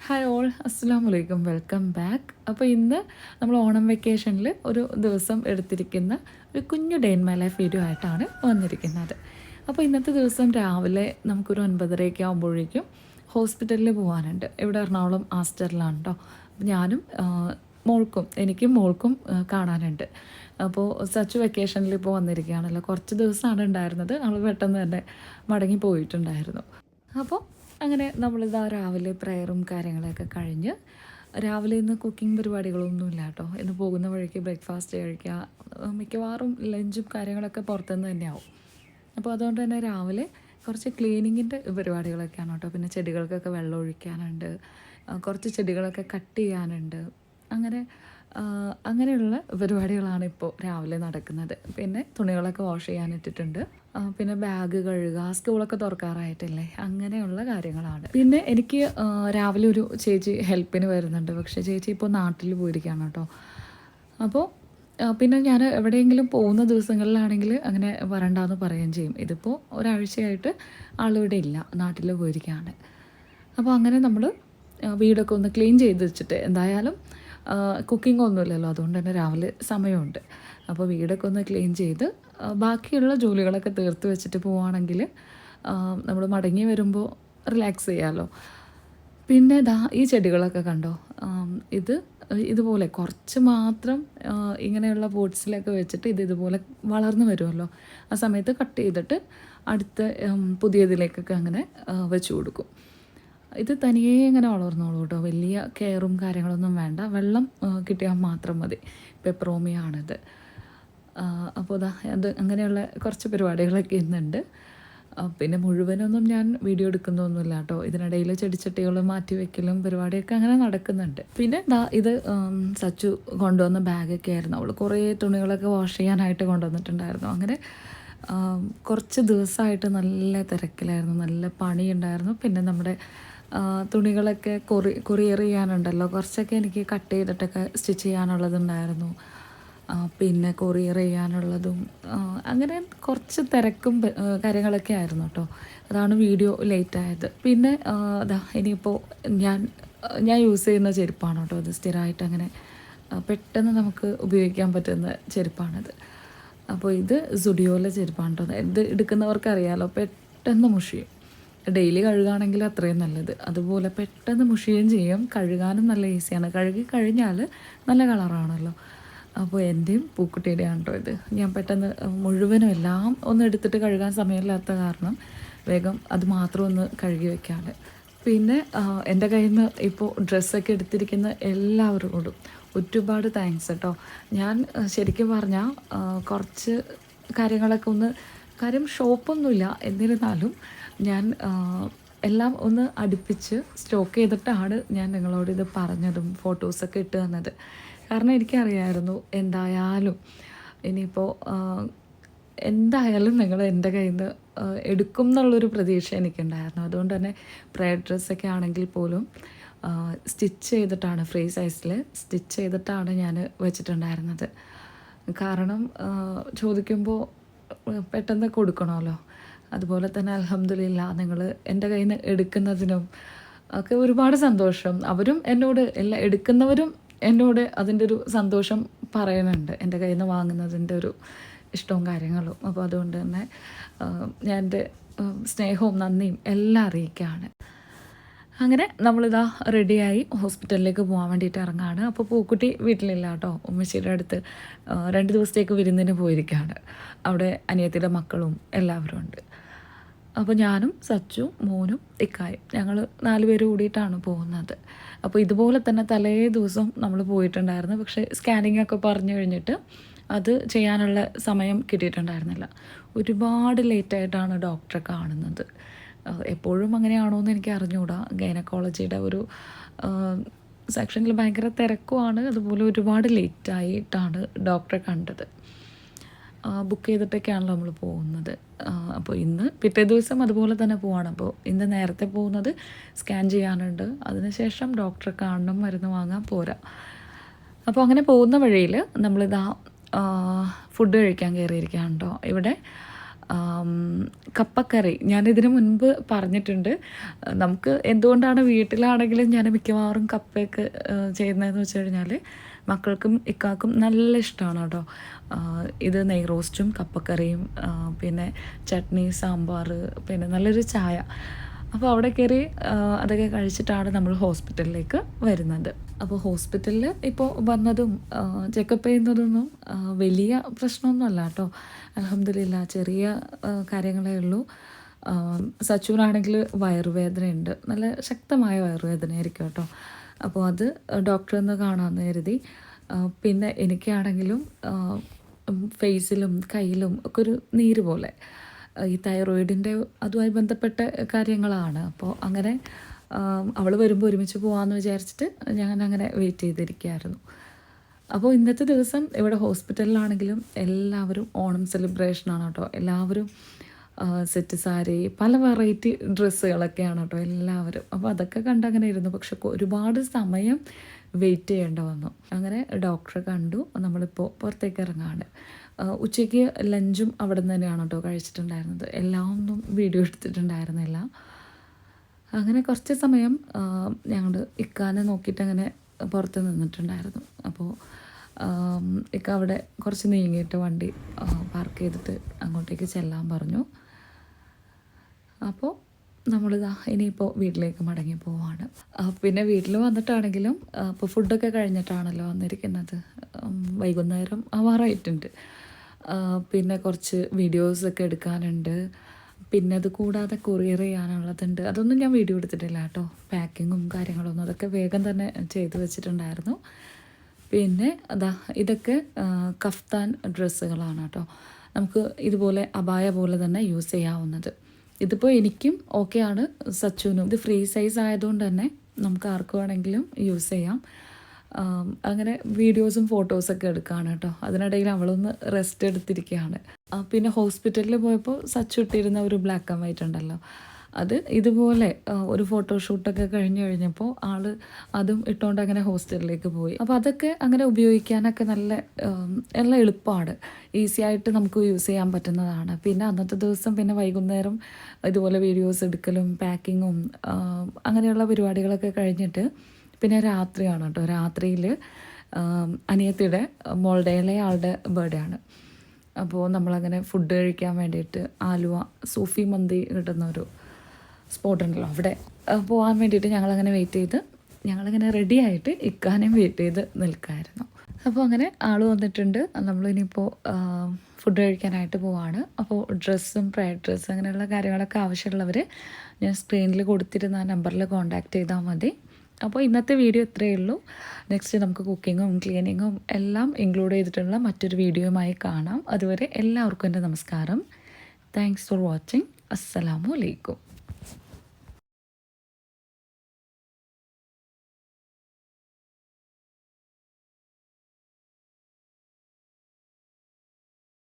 Hi all, അസ്സലാമു അലൈക്കും, welcome back. അപ്പോൾ ഇന്ന് നമ്മൾ ഓണം വെക്കേഷനിൽ ഒരു ദിവസം എടുത്തിരിക്കുന്ന ഒരു കുഞ്ഞു day in my life video ആയിട്ടാണ് വന്നിരിക്കുന്നത്. അപ്പോൾ ഇന്നത്തെ ദിവസം രാവിലെ നമുക്കൊരു 9:30 ആകുമ്പോഴേക്കും ഹോസ്പിറ്റലിൽ പോകാനുണ്ട്. ഇവിടെ എറണാകുളം ആസ്റ്ററിലാണ് കേട്ടോ. ഞാനും എനിക്കും മോൾക്കും കാണാനുണ്ട്. അപ്പോൾ സച്ച് വെക്കേഷനിൽ ഇപ്പോൾ വന്നിരിക്കുകയാണല്ലോ. കുറച്ച് ദിവസമാണ് ഉണ്ടായിരുന്നത്. നമ്മൾ പെട്ടെന്ന് തന്നെ മടങ്ങി പോയിട്ടുണ്ടായിരുന്നു. അപ്പോൾ അങ്ങനെ നമ്മളിതാ രാവിലെ പ്രയറും കാര്യങ്ങളൊക്കെ കഴിഞ്ഞ് രാവിലെ ഇന്ന് കുക്കിംഗ് പരിപാടികളൊന്നുമില്ല കേട്ടോ. ഇന്ന് പോകുന്ന വഴിക്ക് ബ്രേക്ക്ഫാസ്റ്റ് കഴിക്കുക, മിക്കവാറും ലഞ്ചും കാര്യങ്ങളൊക്കെ പുറത്തുനിന്ന് തന്നെയാവും. അപ്പോൾ അതുകൊണ്ട് തന്നെ രാവിലെ കുറച്ച് ക്ലീനിങ്ങിൻ്റെ പരിപാടികളൊക്കെയാണ് കേട്ടോ. പിന്നെ ചെടികൾക്കൊക്കെ വെള്ളം ഒഴിക്കാനുണ്ട്, കുറച്ച് ചെടികളൊക്കെ കട്ട് ചെയ്യാനുണ്ട്. അങ്ങനെയുള്ള പരിപാടികളാണ് ഇപ്പോൾ രാവിലെ നടക്കുന്നത്. പിന്നെ തുണികളൊക്കെ വാഷ് ചെയ്യാനിട്ടിട്ടുണ്ട്. പിന്നെ ബാഗ് കഴുകുക, സ്കൂളൊക്കെ തുറക്കാറായിട്ടില്ലേ, അങ്ങനെയുള്ള കാര്യങ്ങളാണ്. പിന്നെ എനിക്ക് രാവിലെ ഒരു ചേച്ചി ഹെൽപ്പിന് വരുന്നുണ്ട്. പക്ഷേ ചേച്ചി ഇപ്പോൾ നാട്ടിൽ പോയിരിക്കുകയാണ് കേട്ടോ. അപ്പോൾ പിന്നെ ഞാൻ എവിടെയെങ്കിലും പോകുന്ന ദിവസങ്ങളിലാണെങ്കിൽ അങ്ങനെ വരണ്ടാന്ന് പറയുകയും ചെയ്യും. ഇതിപ്പോൾ ഒരാഴ്ചയായിട്ട് ആളിവിടെ ഇല്ല, നാട്ടിൽ പോയിരിക്കുകയാണ്. അപ്പോൾ അങ്ങനെ നമ്മൾ വീടൊക്കെ ഒന്ന് ക്ലീൻ ചെയ്ത് വെച്ചിട്ട്, എന്തായാലും കുക്കിംഗ് ഒന്നുമില്ലല്ലോ, അതുകൊണ്ട് തന്നെ രാവിലെ സമയമുണ്ട്. അപ്പോൾ വീടൊക്കെ ഒന്ന് ക്ലീൻ ചെയ്ത് ബാക്കിയുള്ള ജോലികളൊക്കെ തീർത്ത് വെച്ചിട്ട് പോവുകയാണെങ്കിൽ നമ്മൾ മടങ്ങി വരുമ്പോൾ റിലാക്സ് ചെയ്യാമല്ലോ. പിന്നെ ഈ ചെടികളൊക്കെ കണ്ടോ, ഇതുപോലെ കുറച്ച് മാത്രം ഇങ്ങനെയുള്ള പോട്ട്സിലൊക്കെ വെച്ചിട്ട് ഇതുപോലെ വളർന്നു വരുമല്ലോ. ആ സമയത്ത് കട്ട് ചെയ്തിട്ട് അടുത്ത പുതിയതിലേക്കൊക്കെ അങ്ങനെ വെച്ച് കൊടുക്കും. ഇത് തനിയേ ഇങ്ങനെ വളർന്നോളൂ കേട്ടോ. വലിയ കെയറും കാര്യങ്ങളൊന്നും വേണ്ട, വെള്ളം കിട്ടിയാൽ മാത്രം മതി. പെപ്പറോമിയാണിത്. അപ്പോൾ അത് അങ്ങനെയുള്ള കുറച്ച് പരിപാടികളൊക്കെ ഇന്നുണ്ട്. പിന്നെ മുഴുവനൊന്നും ഞാൻ വീഡിയോ എടുക്കുന്നൊന്നുമില്ല കേട്ടോ. ഇതിനിടയിൽ ചെടിച്ചട്ടികൾ മാറ്റി വെക്കലും പരിപാടിയൊക്കെ അങ്ങനെ നടക്കുന്നുണ്ട്. പിന്നെ ഇത് സച്ചു കൊണ്ടുവന്ന ബാഗൊക്കെ ആയിരുന്നു. അവൾ കുറേ തുണികളൊക്കെ വാഷ് ചെയ്യാനായിട്ട് കൊണ്ടുവന്നിട്ടുണ്ടായിരുന്നു. അങ്ങനെ കുറച്ച് ദിവസമായിട്ട് നല്ല തിരക്കിലായിരുന്നു, നല്ല പണിയുണ്ടായിരുന്നു. പിന്നെ നമ്മുടെ തുണികളൊക്കെ കൊറിയർ ചെയ്യാനുണ്ടല്ലോ, കുറച്ചൊക്കെ എനിക്ക് കട്ട് ചെയ്തിട്ടൊക്കെ സ്റ്റിച്ച് ചെയ്യാനുള്ളതുണ്ടായിരുന്നു. പിന്നെ കൊറിയർ ചെയ്യാനുള്ളതും അങ്ങനെ കുറച്ച് തിരക്കും കാര്യങ്ങളൊക്കെ ആയിരുന്നു കേട്ടോ. അതാണ് വീഡിയോ ലേറ്റായത്. പിന്നെ ഇനിയിപ്പോൾ ഞാൻ യൂസ് ചെയ്യുന്ന ചെരുപ്പാണ് കേട്ടോ. അത് സ്ഥിരമായിട്ട് അങ്ങനെ പെട്ടെന്ന് നമുക്ക് ഉപയോഗിക്കാൻ പറ്റുന്ന ചെരുപ്പാണിത്. അപ്പോൾ ഇത് സുഡിയോയിലെ ചെരുപ്പാണ് കേട്ടോ. ഇത് എടുക്കുന്നവർക്ക് അറിയാമല്ലോ, പെട്ടെന്ന് മുഷിയും. ഡെയിലി കഴുകുകയാണെങ്കിൽ അത്രയും നല്ലത്. അതുപോലെ പെട്ടെന്ന് മുഷിയും ചെയ്യും, കഴുകാനും നല്ല ഈസിയാണ്. കഴുകി കഴിഞ്ഞാൽ നല്ല കളറാണല്ലോ. അപ്പോൾ എൻ്റെയും പൂക്കുട്ടിയുടെയാണ് കേട്ടോ ഇത്. ഞാൻ പെട്ടെന്ന് മുഴുവനും എല്ലാം ഒന്ന് എടുത്തിട്ട് കഴുകാൻ സമയമില്ലാത്ത കാരണം വേഗം അത് മാത്രം ഒന്ന് കഴുകി വെക്കാണ്. പിന്നെ എൻ്റെ കയ്യിൽ നിന്ന് ഇപ്പോൾ ഡ്രസ്സൊക്കെ എടുത്തിരിക്കുന്ന എല്ലാവരോടും ഒരുപാട് താങ്ക്സ് കേട്ടോ. ഞാൻ ശരിക്കും പറഞ്ഞാൽ കുറച്ച് കാര്യങ്ങളൊക്കെ കാര്യം ഷോപ്പൊന്നുമില്ല, എന്നിരുന്നാലും ഞാൻ എല്ലാം ഒന്ന് അടുപ്പിച്ച് സ്റ്റോക്ക് ചെയ്തിട്ടാണ് ഞാൻ നിങ്ങളോട് ഇത് പറഞ്ഞതും ഫോട്ടോസൊക്കെ ഇട്ട് തന്നത്. കാരണം എനിക്കറിയായിരുന്നു എന്തായാലും ഇനിയിപ്പോൾ എന്തായാലും നിങ്ങൾ എൻ്റെ കയ്യിൽ നിന്ന് എടുക്കും എന്നുള്ളൊരു പ്രതീക്ഷ എനിക്കുണ്ടായിരുന്നു. അതുകൊണ്ട് തന്നെ പ്രയർ ഡ്രസ്സൊക്കെ ആണെങ്കിൽ പോലും സ്റ്റിച്ച് ചെയ്തിട്ടാണ്, ഫ്രീ സൈസിൽ സ്റ്റിച്ച് ചെയ്തിട്ടാണ് ഞാൻ വെച്ചിട്ടുണ്ടായിരുന്നത്. കാരണം ചോദിക്കുമ്പോൾ പെട്ടെന്ന് കൊടുക്കണമല്ലോ. അതുപോലെ തന്നെ അൽഹംദുലില്ലാ, നിങ്ങൾ എൻ്റെ കയ്യിൽ നിന്ന് എടുക്കുന്നതിനും ഒക്കെ ഒരുപാട് സന്തോഷം. അവരും എന്നോട് എടുക്കുന്നവരും എന്നോട് അതിൻ്റെ ഒരു സന്തോഷം പറയുന്നുണ്ട്, എൻ്റെ കയ്യിൽ നിന്ന് വാങ്ങുന്നതിൻ്റെ ഒരു ഇഷ്ടവും കാര്യങ്ങളും. അപ്പോൾ അതുകൊണ്ട് തന്നെ ഞാൻ എൻ്റെ സ്നേഹവും നന്ദിയും എല്ലാം അറിയിക്കുകയാണ്. അങ്ങനെ നമ്മളിതാ റെഡിയായി ഹോസ്പിറ്റലിലേക്ക് പോകാൻ വേണ്ടിയിട്ട് ഇറങ്ങുകയാണ്. അപ്പോൾ പൂക്കുട്ടി വീട്ടിലില്ല കേട്ടോ. ഉമ്മശ്ശിയുടെ അടുത്ത് 2 ദിവസത്തേക്ക് വിരുന്നിന് പോയിരിക്കുകയാണ്. അവിടെ അനിയത്തിയുടെ മക്കളും എല്ലാവരും ഉണ്ട്. അപ്പോൾ ഞാനും സച്ചും മോനും ഇക്കായും ഞങ്ങൾ 4 പേര് കൂടിയിട്ടാണ് പോകുന്നത്. അപ്പോൾ ഇതുപോലെ തന്നെ തലേ ദിവസം നമ്മൾ പോയിട്ടുണ്ടായിരുന്നു. പക്ഷേ സ്കാനിങ് ഒക്കെ പറഞ്ഞു കഴിഞ്ഞിട്ട് അത് ചെയ്യാനുള്ള സമയം കിട്ടിയിട്ടുണ്ടായിരുന്നില്ല. ഒരുപാട് ലേറ്റായിട്ടാണ് ഡോക്ടറെ കാണുന്നത്. എപ്പോഴും അങ്ങനെയാണോ എന്ന് എനിക്ക് അറിഞ്ഞുകൂടാ. ഗൈനക്കോളജിയുടെ ഒരു സെക്ഷനിൽ ഭയങ്കര തിരക്കുമാണ്. അതുപോലെ ഒരുപാട് ലേറ്റായിട്ടാണ് ഡോക്ടറെ കണ്ടത്. ബുക്ക് ചെയ്തിട്ടൊക്കെയാണല്ലോ നമ്മൾ പോകുന്നത്. അപ്പോൾ ഇന്ന് പിറ്റേ ദിവസം അതുപോലെ തന്നെ പോവാണ്. അപ്പോൾ ഇന്ന് നേരത്തെ പോകുന്നത് സ്കാൻ ചെയ്യാനുണ്ട്, അതിനുശേഷം ഡോക്ടറെ കാണണം, മരുന്ന് വാങ്ങാൻ പോരാ. അപ്പോൾ അങ്ങനെ പോകുന്ന വഴിയിൽ നമ്മളിതാ ഫുഡ് കഴിക്കാൻ കയറിയിരിക്കുകയാണ് കേട്ടോ. ഇവിടെ ആം, കപ്പക്കറി ഞാനിതിന് മുൻപ് പറഞ്ഞിട്ടുണ്ട്. നമുക്ക് എന്തുകൊണ്ടാണ് വീട്ടിലാണെങ്കിലും ഞാൻ മിക്കവാറും കപ്പയൊക്കെ ചെയ്യുന്നതെന്ന് വെച്ച് കഴിഞ്ഞാൽ മക്കൾക്കും ഇക്കാക്കും നല്ല ഇഷ്ടമാണ് കേട്ടോ. ഇത് നെയ് റോസ്റ്റും കപ്പക്കറിയും പിന്നെ ചട്നി സാമ്പാർ പിന്നെ നല്ലൊരു ചായ. അപ്പോൾ അവിടെ കയറി അതൊക്കെ കഴിച്ചിട്ടാണ് നമ്മൾ ഹോസ്പിറ്റലിലേക്ക് വരുന്നത്. അപ്പോൾ ഹോസ്പിറ്റലിൽ ഇപ്പോൾ വന്നതും ചെക്കപ്പ് ചെയ്യുന്നതൊന്നും വലിയ പ്രശ്നമൊന്നുമല്ല കേട്ടോ. അൽഹംദുലില്ലാ ചെറിയ കാര്യങ്ങളേ ഉള്ളൂ. സച്ചുവിനാണെങ്കിൽ വയറുവേദനയുണ്ട്, നല്ല ശക്തമായ വയറുവേദനയായിരിക്കും കേട്ടോ. അപ്പോൾ അത് ഡോക്ടറെ ഒന്ന് കാണാമെന്ന് കരുതി. പിന്നെ എനിക്കാണെങ്കിലും ഫേസിലും കയ്യിലും ഒക്കെ ഒരു നീര് പോലെ, ഈ തൈറോയിഡിൻ്റെ അതുമായി ബന്ധപ്പെട്ട കാര്യങ്ങളാണ്. അപ്പോൾ അങ്ങനെ അവൾ വരുമ്പോൾ ഒരുമിച്ച് പോകാമെന്ന് വിചാരിച്ചിട്ട് ഞാൻ അങ്ങനെ വെയിറ്റ് ചെയ്തിരിക്കുകയായിരുന്നു. അപ്പോൾ ഇന്നത്തെ ദിവസം ഇവിടെ ഹോസ്പിറ്റലിലാണെങ്കിലും എല്ലാവരും ഓണം സെലിബ്രേഷനാണ് കേട്ടോ. എല്ലാവരും സെറ്റ് സാരി പല വെറൈറ്റി ഡ്രസ്സുകളൊക്കെയാണ് കേട്ടോ എല്ലാവരും. അപ്പോൾ അതൊക്കെ കണ്ട് അങ്ങനെ ഇരുന്നു. പക്ഷെ ഒരുപാട് സമയം വെയിറ്റ് ചെയ്യേണ്ട വന്നു. അങ്ങനെ ഡോക്ടറെ കണ്ടു. നമ്മളിപ്പോൾ പുറത്തേക്ക് ഇറങ്ങാണ്. ഉച്ചയ്ക്ക് ലഞ്ചും അവിടെ നിന്ന് തന്നെയാണ് കേട്ടോ കഴിച്ചിട്ടുണ്ടായിരുന്നത്. എല്ലാം ഒന്നും വീഡിയോ എടുത്തിട്ടുണ്ടായിരുന്നില്ല. അങ്ങനെ കുറച്ച് സമയം ഞങ്ങൾ ഇക്കാനെ നോക്കിയിട്ട് അങ്ങനെ പുറത്ത് നിന്നിട്ടുണ്ടായിരുന്നു. അപ്പോൾ ഇക്ക അവിടെ കുറച്ച് നീങ്ങിയിട്ട് വണ്ടി പാർക്ക് ചെയ്തിട്ട് അങ്ങോട്ടേക്ക് ചെല്ലാൻ പറഞ്ഞു. അപ്പോൾ നമ്മളിതാ ഇനിയിപ്പോൾ വീട്ടിലേക്ക് മടങ്ങി പോവാണ്. പിന്നെ വീട്ടിൽ വന്നിട്ടാണെങ്കിലും ഇപ്പോൾ ഫുഡൊക്കെ കഴിഞ്ഞിട്ടാണല്ലോ വന്നിരിക്കുന്നത്. വൈകുന്നേരം ആവാറായിട്ടുണ്ട്. പിന്നെ കുറച്ച് വീഡിയോസൊക്കെ എടുക്കാനുണ്ട്. പിന്നെ അത് കൂടാതെ കൊറിയർ ചെയ്യാനുള്ളതുണ്ട്. അതൊന്നും ഞാൻ വീഡിയോ എടുത്തിട്ടില്ല കേട്ടോ. പാക്കിങ്ങും കാര്യങ്ങളൊന്നും അതൊക്കെ വേഗം തന്നെ ചെയ്ത് വെച്ചിട്ടുണ്ടായിരുന്നു. പിന്നെ അതാ ഇതൊക്കെ കഫ്താൻ ഡ്രസ്സുകളാണ് കേട്ടോ. നമുക്ക് ഇതുപോലെ അബായ പോലെ തന്നെ യൂസ് ചെയ്യാവുന്നത്. ഇതിപ്പോൾ എനിക്കും ഓക്കെയാണ്, സച്ചുവിനും. ഇത് ഫ്രീ സൈസ് ആയതുകൊണ്ട് തന്നെ നമുക്ക് ആർക്ക് വേണമെങ്കിലും യൂസ് ചെയ്യാം. അങ്ങനെ വീഡിയോസും ഫോട്ടോസൊക്കെ എടുക്കുകയാണ് കേട്ടോ. അതിനിടയിൽ അവളൊന്ന് റെസ്റ്റ് എടുത്തിരിക്കുകയാണ്. പിന്നെ ഹോസ്പിറ്റലിൽ പോയപ്പോൾ സച്ചു ഇട്ടിരുന്ന ഒരു ബ്ലാക്ക് ആൻഡ് വൈറ്റ് ഉണ്ടല്ലോ, അത് ഇതുപോലെ ഒരു ഫോട്ടോഷൂട്ടൊക്കെ കഴിഞ്ഞപ്പോൾ ആൾ അതും ഇട്ടുകൊണ്ട് അങ്ങനെ ഹോസ്റ്റലിലേക്ക് പോയി. അപ്പോൾ അതൊക്കെ അങ്ങനെ ഉപയോഗിക്കാനൊക്കെ നല്ല എളുപ്പമാണ്. ഈസി ആയിട്ട് നമുക്ക് യൂസ് ചെയ്യാൻ പറ്റുന്നതാണ്. പിന്നെ അന്നത്തെ ദിവസം പിന്നെ വൈകുന്നേരം ഇതുപോലെ വീഡിയോസ് എടുക്കലും പാക്കിങ്ങും അങ്ങനെയുള്ള പരിപാടികളൊക്കെ കഴിഞ്ഞിട്ട് പിന്നെ രാത്രിയാണ് കേട്ടോ. രാത്രിയിൽ അനിയത്തിയുടെ മോളുടെ ആളുടെ ബർത്ത്ഡേ ആണ്. അപ്പോൾ നമ്മളങ്ങനെ ഫുഡ് കഴിക്കാൻ വേണ്ടിയിട്ട് ആലുവ സൂഫി മന്തി കിട്ടുന്ന ഒരു സ്പോട്ട് ഉണ്ടല്ലോ, അവിടെ പോകാൻ വേണ്ടിയിട്ട് ഞങ്ങളങ്ങനെ വെയിറ്റ് ചെയ്ത് ഞങ്ങളങ്ങനെ റെഡി ആയിട്ട് ഇക്കാനെയും വെയിറ്റ് ചെയ്ത് നിൽക്കായിരുന്നു. അപ്പോൾ അങ്ങനെ ആൾ വന്നിട്ടുണ്ട്. നമ്മളിനിയിപ്പോൾ ഫുഡ് കഴിക്കാനായിട്ട് പോവാണ്. അപ്പോൾ ഡ്രസ്സും പ്രയർ ഡ്രസ്സ് അങ്ങനെയുള്ള കാര്യങ്ങളൊക്കെ ആവശ്യമുള്ളവർ ഞാൻ സ്ക്രീനിൽ കൊടുത്തിരുന്ന ആ നമ്പറിൽ കോൺടാക്റ്റ് ചെയ്താൽ മതി. അപ്പോൾ ഇന്നത്തെ വീഡിയോ ഇത്രയേ ഉള്ളൂ. നെക്സ്റ്റ് നമുക്ക് കുക്കിങ്ങും ക്ലീനിങ്ങും എല്ലാം ഇൻക്ലൂഡ് ചെയ്തിട്ടുള്ള മറ്റൊരു വീഡിയോയുമായി കാണാം. അതുവരെ എല്ലാവർക്കും എൻ്റെ നമസ്കാരം. Thanks for watching. അസ്സലാമു അലൈക്കും.